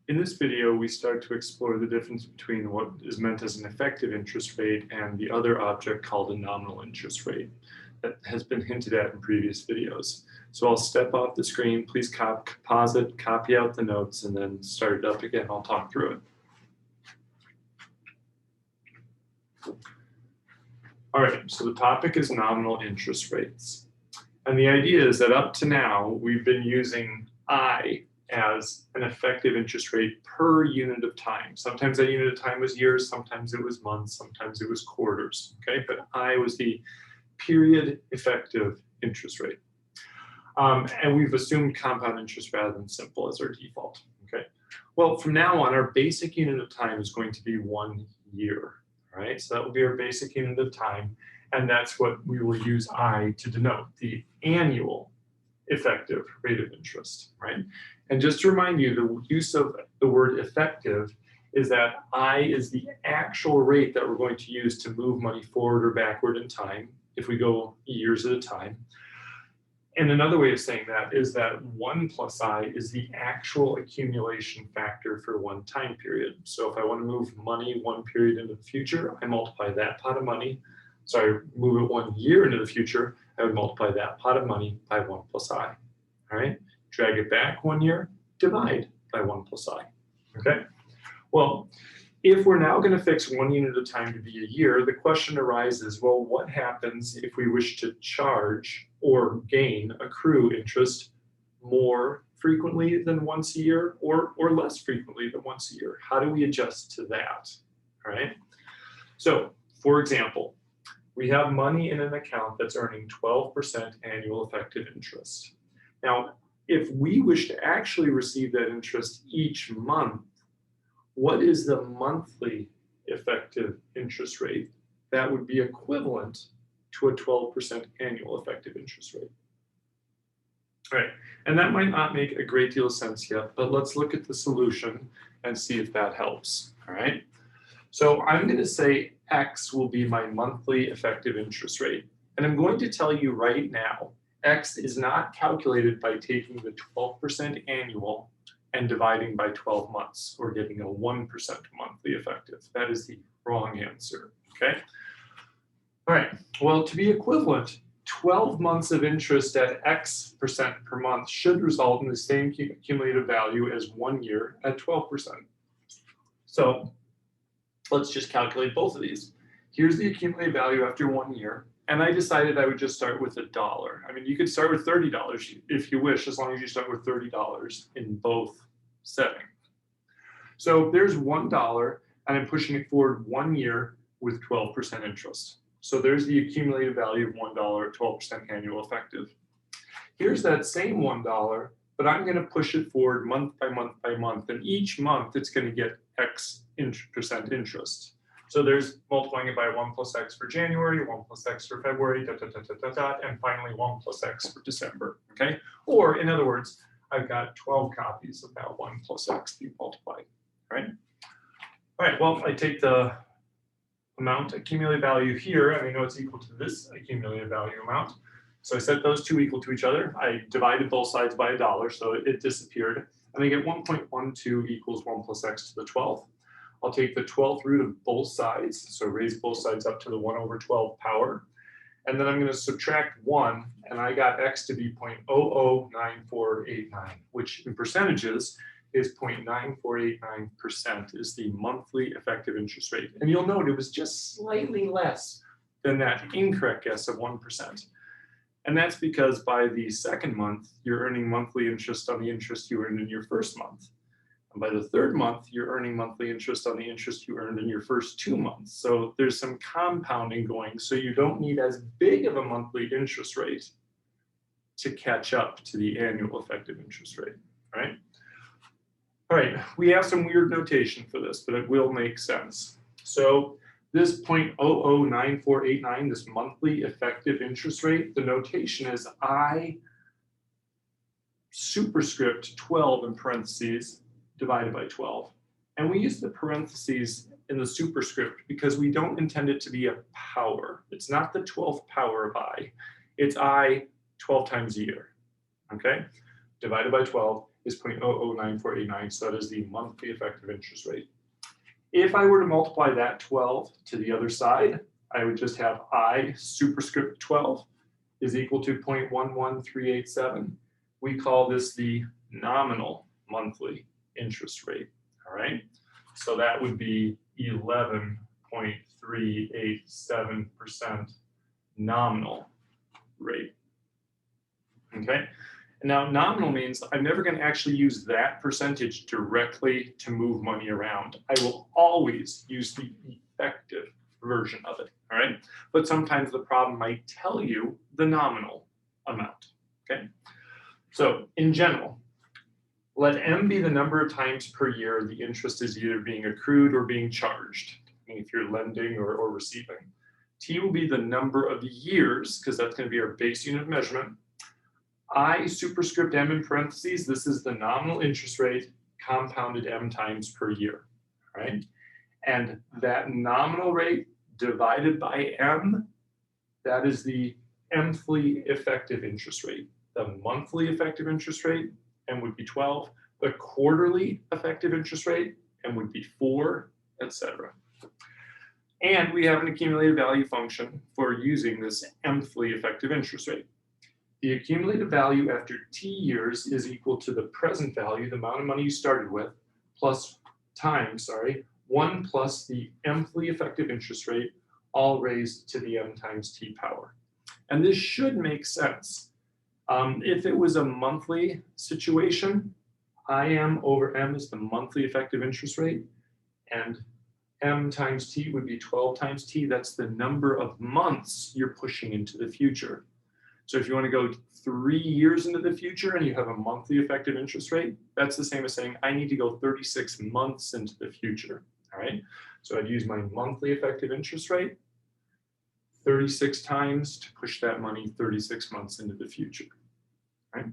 In this video, we start to explore the difference between what is meant as an effective interest rate and the other object called a nominal interest rate that has been hinted at in previous videos. So I'll step off the screen, please pause it, copy out the notes, and then start it up again. I'll talk through it. All right, so the topic is nominal interest rates. And the idea is that up to now, we've been using I as an effective interest rate per unit of time. Sometimes that unit of time was years, sometimes it was months, sometimes it was quarters, okay? But I was the period effective interest rate. And we've assumed compound interest rather than simple as our default, okay? Well, from now on, our basic unit of time is going to be 1 year, all right? So that will be our basic unit of time, and that's what we will use I to denote, the annual effective rate of interest, right? And just to remind you, the use of the word effective is that I is the actual rate that we're going to use to move money forward or backward in time if we go years at a time. And another way of saying that is that 1 plus I is the actual accumulation factor for one time period. So if I want to move money 1 period into the future, I multiply that pot of money. So I move it 1 year into the future, I would multiply that pot of money by 1 plus I, all right? Drag it back 1 year, divide by 1 plus I, okay? Well, if we're now gonna fix 1 unit of time to be a year, the question arises, well, what happens if we wish to charge or accrue interest more frequently than once a year or less frequently than once a year? How do we adjust to that, all right? So, for example, we have money in an account that's earning 12% annual effective interest. Now, if we wish to actually receive that interest each month, what is the monthly effective interest rate that would be equivalent to a 12% annual effective interest rate? All right, and that might not make a great deal of sense yet, but let's look at the solution and see if that helps, all right? So I'm going to say X will be my monthly effective interest rate. And I'm going to tell you right now, X is not calculated by taking the 12% annual and dividing by 12 months or getting a 1% monthly effective. That is the wrong answer, okay? All right, well, to be equivalent, 12 months of interest at X percent per month should result in the same cumulative value as 1 year at 12%. So let's just calculate both of these. Here's the accumulated value after 1 year, and I decided I would just start with $1. I mean, you could start with $30 if you wish, as long as you start with $30 in both settings. So there's $1, and I'm pushing it forward 1 year with 12% interest. So there's the accumulated value of $1 at 12% annual effective. Here's that same $1, but I'm going to push it forward month by month by month, and each month it's going to get X percent interest. So there's multiplying it by 1 plus X for January, 1 plus X for February, and finally 1 plus X for December, okay? Or in other words, I've got 12 copies of that 1 plus X being multiplied, right? All right, well, I take the amount accumulated value here, and I know it's equal to this accumulated value amount. So I set those two equal to each other. I divided both sides by $1, so it disappeared. And I get 1.12 equals 1 plus X to the 12th. I'll take the 12th root of both sides, so raise both sides up to the 1 over 12 power. And then I'm going to subtract 1, and I got X to be 0.009489, which in percentages is 0.9489% is the monthly effective interest rate. And you'll note it was just slightly less than that incorrect guess of 1%. And that's because by the second month, you're earning monthly interest on the interest you earned in your first month. And by the third month, you're earning monthly interest on the interest you earned in your first 2 months. So there's some compounding going, so you don't need as big of a monthly interest rate to catch up to the annual effective interest rate, right? All right, we have some weird notation for this, but it will make sense. So this 0.009489, this monthly effective interest rate, the notation is I superscript 12 in parentheses divided by 12. And we use the parentheses in the superscript because we don't intend it to be a power. It's not the 12th power of I. It's I 12 times a year, okay? Divided by 12 is 0.009489, so that is the monthly effective interest rate. If I were to multiply that 12 to the other side, I would just have I superscript 12 is equal to 0.11387. We call this the nominal monthly interest rate, all right? So that would be 11.387% nominal rate, okay? And now nominal means I'm never going to actually use that percentage directly to move money around. I will always use the effective version of it, all right? But sometimes the problem might tell you the nominal amount, okay? So in general, let M be the number of times per year the interest is either being accrued or being charged, if you're lending or receiving. T will be the number of years, because that's going to be our base unit of measurement. I superscript M in parentheses, this is the nominal interest rate compounded M times per year, right? And that nominal rate divided by M, that is the monthly effective interest rate. The monthly effective interest rate, M would be 12. The quarterly effective interest rate, M would be 4, etc. And we have an accumulated value function for using this monthly effective interest rate. The accumulated value after T years is equal to the present value, the amount of money you started with, plus 1 plus the monthly effective interest rate, all raised to the M times T power. And this should make sense. If it was a monthly situation, IM over M is the monthly effective interest rate, and M times T would be 12 times T. That's the number of months you're pushing into the future. So if you want to go 3 years into the future and you have a monthly effective interest rate, that's the same as saying I need to go 36 months into the future, all right? So I'd use my monthly effective interest rate 36 times to push that money 36 months into the future, right?